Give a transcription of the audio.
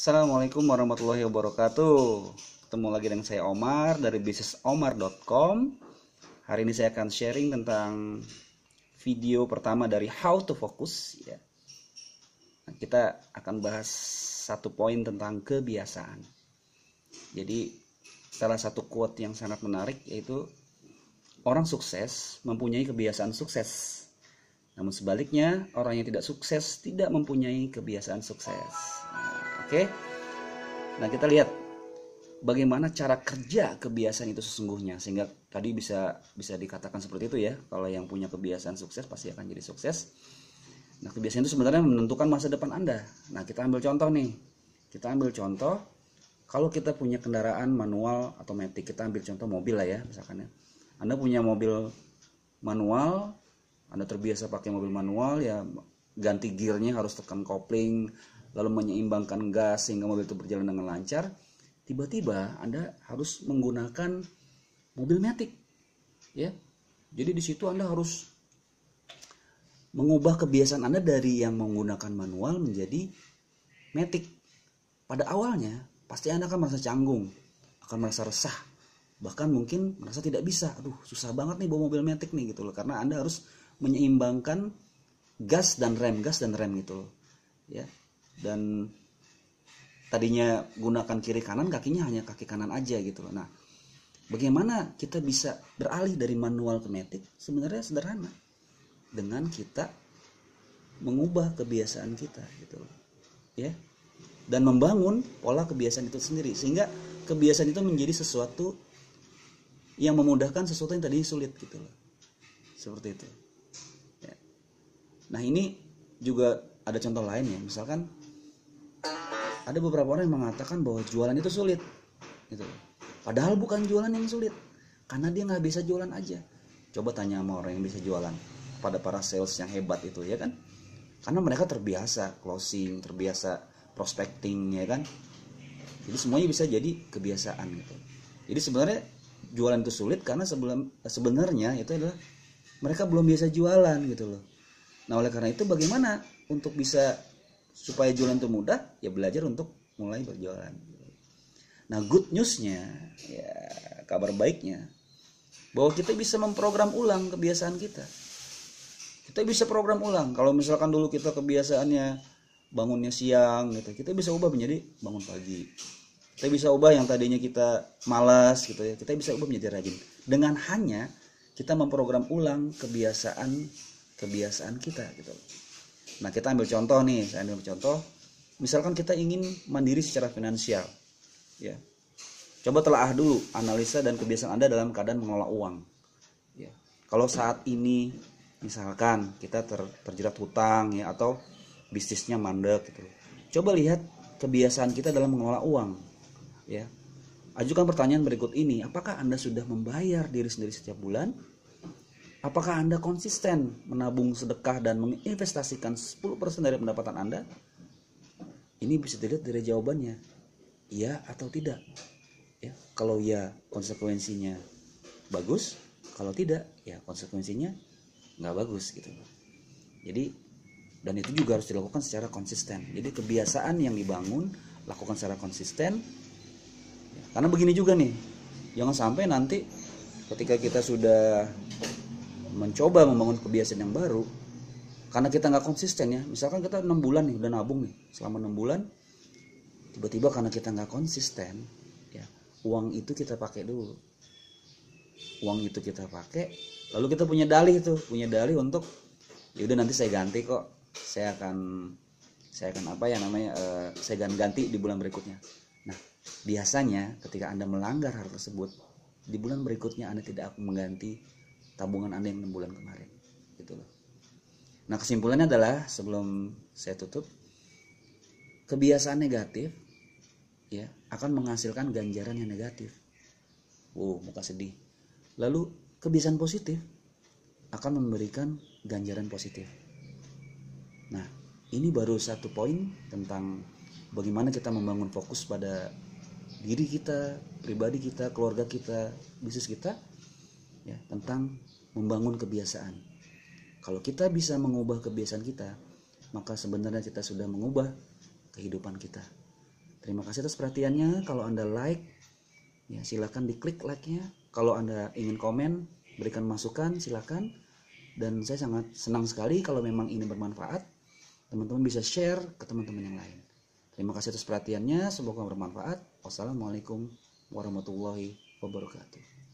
Assalamualaikum warahmatullahi wabarakatuh. Ketemu lagi dengan saya Omar dari bisnisomar.com. Hari ini saya akan sharing tentang video pertama dari How to Focus ya. Nah, kita akan bahas satu poin tentang kebiasaan. Jadi salah satu quote yang sangat menarik yaitu orang sukses mempunyai kebiasaan sukses. Namun sebaliknya, orang yang tidak sukses tidak mempunyai kebiasaan sukses. Oke. Nah, kita lihat bagaimana cara kerja kebiasaan itu sesungguhnya, sehingga tadi bisa dikatakan seperti itu ya. Kalau yang punya kebiasaan sukses pasti akan jadi sukses. Nah, kebiasaan itu sebenarnya menentukan masa depan Anda. Nah, kita ambil contoh nih. Kita ambil contoh kalau kita punya kendaraan manual atau matic. Kita ambil contoh mobil lah ya, misalkan ya. Anda punya mobil manual, Anda terbiasa pakai mobil manual ya, ganti gearnya harus tekan kopling, lalu menyeimbangkan gas sehingga mobil itu berjalan dengan lancar. Tiba-tiba Anda harus menggunakan mobil matic ya. Jadi di situ Anda harus mengubah kebiasaan Anda dari yang menggunakan manual menjadi matic. Pada awalnya pasti Anda akan merasa canggung, akan merasa resah, bahkan mungkin merasa tidak bisa. Aduh, susah banget nih bawa mobil matic nih gitu loh, karena Anda harus menyeimbangkan gas dan rem gitu loh ya. Dan tadinya gunakan kiri kanan, kakinya hanya kaki kanan aja gitu loh. Nah, bagaimana kita bisa beralih dari manual ke matic? Sebenarnya sederhana, dengan kita mengubah kebiasaan kita gitu loh ya, dan membangun pola kebiasaan itu sendiri, sehingga kebiasaan itu menjadi sesuatu yang memudahkan sesuatu yang tadinya sulit gitu loh, seperti itu ya. Nah, ini juga ada contoh lain ya. Misalkan ada beberapa orang yang mengatakan bahwa jualan itu sulit gitu. Padahal bukan jualan yang sulit, karena dia nggak bisa jualan aja. Coba tanya sama orang yang bisa jualan, pada para sales yang hebat itu ya kan, karena mereka terbiasa closing, terbiasa prospecting ya kan. Jadi semuanya bisa jadi kebiasaan gitu. Jadi sebenarnya jualan itu sulit karena sebenarnya itu adalah mereka belum biasa jualan gitu loh. Nah, oleh karena itu bagaimana untuk bisa supaya jualan itu mudah? Ya belajar untuk mulai berjualan. Nah, good newsnya ya, kabar baiknya bahwa kita bisa memprogram ulang kebiasaan kita. Kita bisa program ulang. Kalau misalkan dulu kita kebiasaannya bangunnya siang gitu, kita bisa ubah menjadi bangun pagi. Kita bisa ubah yang tadinya kita malas gitu ya, kita bisa ubah menjadi rajin dengan hanya kita memprogram ulang kebiasaan kita gitu. Nah, kita ambil contoh nih, saya ambil contoh. Misalkan kita ingin mandiri secara finansial ya. Coba telaah dulu analisa dan kebiasaan Anda dalam keadaan mengelola uang ya. Kalau saat ini misalkan kita terjerat hutang ya, atau bisnisnya mandek gitu, coba lihat kebiasaan kita dalam mengelola uang ya. Ajukan pertanyaan berikut ini: apakah Anda sudah membayar diri sendiri setiap bulan? Apakah Anda konsisten menabung, sedekah, dan menginvestasikan 10% dari pendapatan Anda? Ini bisa dilihat dari jawabannya, iya atau tidak ya. Kalau ya, konsekuensinya bagus. Kalau tidak, ya konsekuensinya nggak bagus gitu. Jadi, dan itu juga harus dilakukan secara konsisten. Jadi kebiasaan yang dibangun lakukan secara konsisten ya. Karena begini juga nih, jangan sampai nanti ketika kita sudah mencoba membangun kebiasaan yang baru, karena kita nggak konsisten ya. Misalkan kita 6 bulan nih udah nabung nih selama 6 bulan, tiba-tiba karena kita nggak konsisten ya, uang itu kita pakai dulu, uang itu kita pakai, lalu kita punya dalih untuk ya udah nanti saya ganti kok, saya akan apa ya namanya, saya ganti di bulan berikutnya. Nah, biasanya ketika Anda melanggar hal tersebut, di bulan berikutnya Anda tidak akan mengganti tabungan Anda yang 6 bulan kemarin gitu loh. Nah, kesimpulannya adalah, sebelum saya tutup, kebiasaan negatif ya akan menghasilkan ganjaran yang negatif. Muka sedih. Lalu kebiasaan positif akan memberikan ganjaran positif. Nah, ini baru satu poin tentang bagaimana kita membangun fokus pada diri kita, pribadi kita, keluarga kita, bisnis kita ya, tentang membangun kebiasaan. Kalau kita bisa mengubah kebiasaan kita, maka sebenarnya kita sudah mengubah kehidupan kita. Terima kasih atas perhatiannya. Kalau Anda like, ya silakan diklik like-nya. Kalau Anda ingin komen, berikan masukan, silakan. Dan saya sangat senang sekali kalau memang ini bermanfaat. Teman-teman bisa share ke teman-teman yang lain. Terima kasih atas perhatiannya. Semoga bermanfaat. Wassalamualaikum warahmatullahi wabarakatuh.